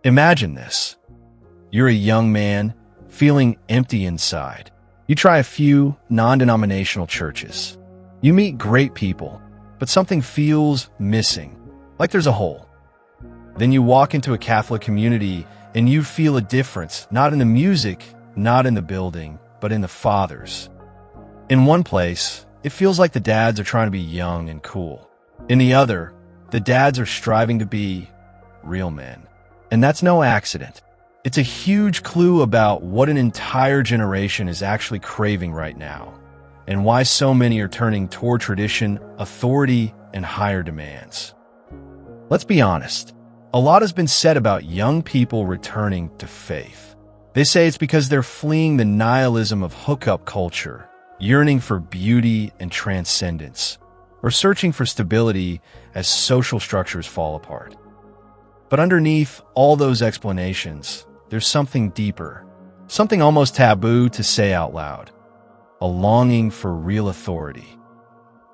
Imagine this. You're a young man feeling empty inside. You try a few non-denominational churches. You meet great people, but something feels missing, like there's a hole. Then you walk into a Catholic community and you feel a difference, not in the music, not in the building, but in the fathers. In one place, it feels like the dads are trying to be young and cool. In the other, the dads are striving to be real men. And that's no accident. It's a huge clue about what an entire generation is actually craving right now, and why so many are turning toward tradition, authority, and higher demands. Let's be honest. A lot has been said about young people returning to faith. They say it's because they're fleeing the nihilism of hookup culture, yearning for beauty and transcendence, or searching for stability as social structures fall apart. But underneath all those explanations, there's something deeper, something almost taboo to say out loud. A longing for real authority.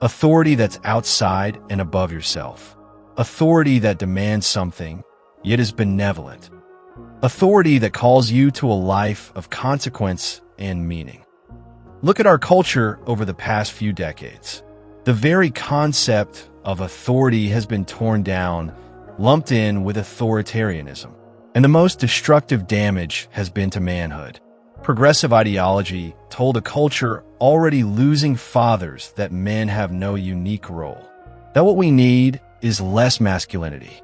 Authority that's outside and above yourself. Authority that demands something, yet is benevolent. Authority that calls you to a life of consequence and meaning. Look at our culture over the past few decades. The very concept of authority has been torn down, lumped in with authoritarianism. And the most destructive damage has been to manhood. Progressive ideology told a culture already losing fathers that men have no unique role, that what we need is less masculinity.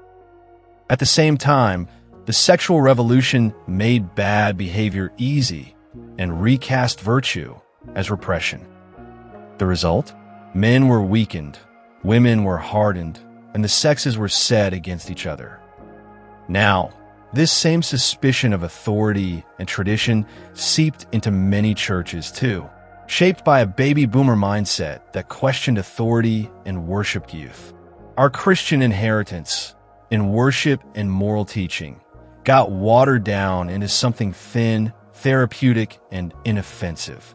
At the same time, the sexual revolution made bad behavior easy and recast virtue as repression. The result? Men were weakened, women were hardened, and the sexes were set against each other. Now, this same suspicion of authority and tradition seeped into many churches too, shaped by a baby boomer mindset that questioned authority and worshiped youth. Our Christian inheritance in worship and moral teaching got watered down into something thin, therapeutic, and inoffensive.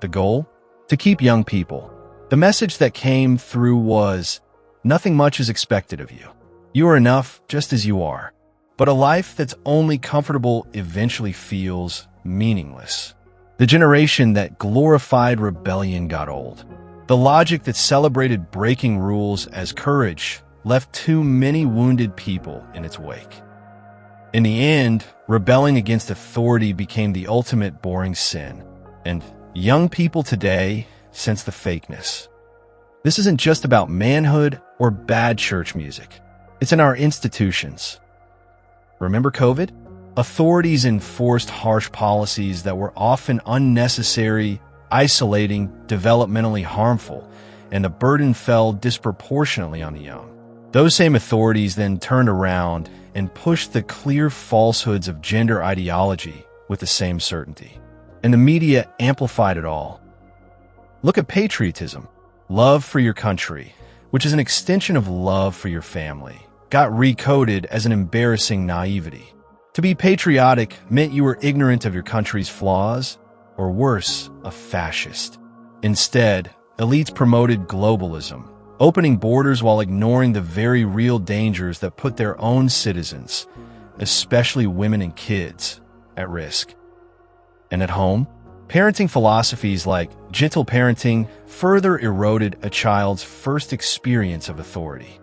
The goal? To keep young people. The message that came through was, nothing much is expected of you. You are enough just as you are. But a life that's only comfortable eventually feels meaningless. The generation that glorified rebellion got old. The logic that celebrated breaking rules as courage left too many wounded people in its wake. In the end, rebelling against authority became the ultimate boring sin, and young people today sense the fakeness. This isn't just about manhood or bad church music. It's in our institutions. Remember COVID? Authorities enforced harsh policies that were often unnecessary, isolating, developmentally harmful, and the burden fell disproportionately on the young. Those same authorities then turned around and pushed the clear falsehoods of gender ideology with the same certainty. And the media amplified it all. Look at patriotism, love for your country, which is an extension of love for your family, got recoded as an embarrassing naivety. To be patriotic meant you were ignorant of your country's flaws, or worse, a fascist. Instead, elites promoted globalism, opening borders while ignoring the very real dangers that put their own citizens, especially women and kids, at risk. And at home, parenting philosophies like gentle parenting further eroded a child's first experience of authority.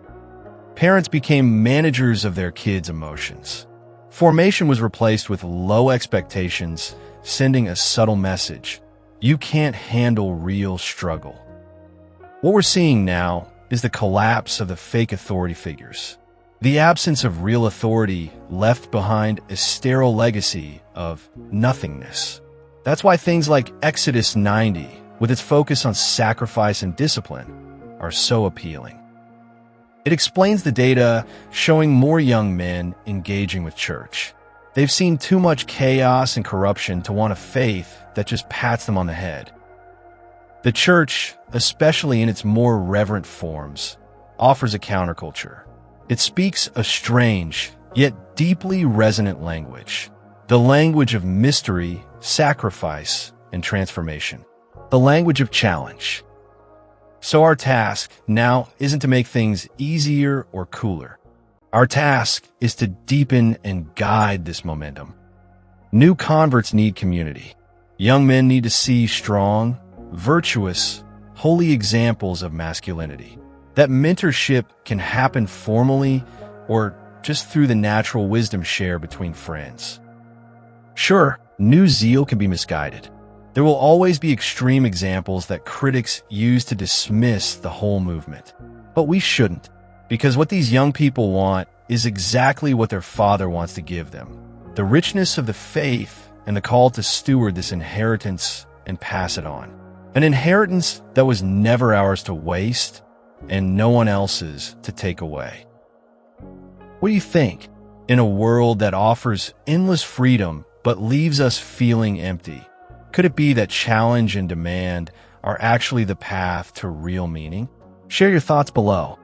Parents became managers of their kids' emotions. Formation was replaced with low expectations, sending a subtle message: you can't handle real struggle. What we're seeing now is the collapse of the fake authority figures. The absence of real authority left behind a sterile legacy of nothingness. That's why things like Exodus 90, with its focus on sacrifice and discipline, are so appealing. It explains the data showing more young men engaging with church. They've seen too much chaos and corruption to want a faith that just pats them on the head. The church, especially in its more reverent forms, offers a counterculture. It speaks a strange, yet deeply resonant language. The language of mystery, sacrifice, and transformation. The language of challenge. So our task now isn't to make things easier or cooler. Our task is to deepen and guide this momentum. New converts need community. Young men need to see strong, virtuous, holy examples of masculinity. That mentorship can happen formally or just through the natural wisdom share between friends. Sure, new zeal can be misguided. There will always be extreme examples that critics use to dismiss the whole movement. But we shouldn't, because what these young people want is exactly what their Father wants to give them: the richness of the faith and the call to steward this inheritance and pass it on. An inheritance that was never ours to waste and no one else's to take away. What do you think? In a world that offers endless freedom but leaves us feeling empty, could it be that challenge and demand are actually the path to real meaning? Share your thoughts below.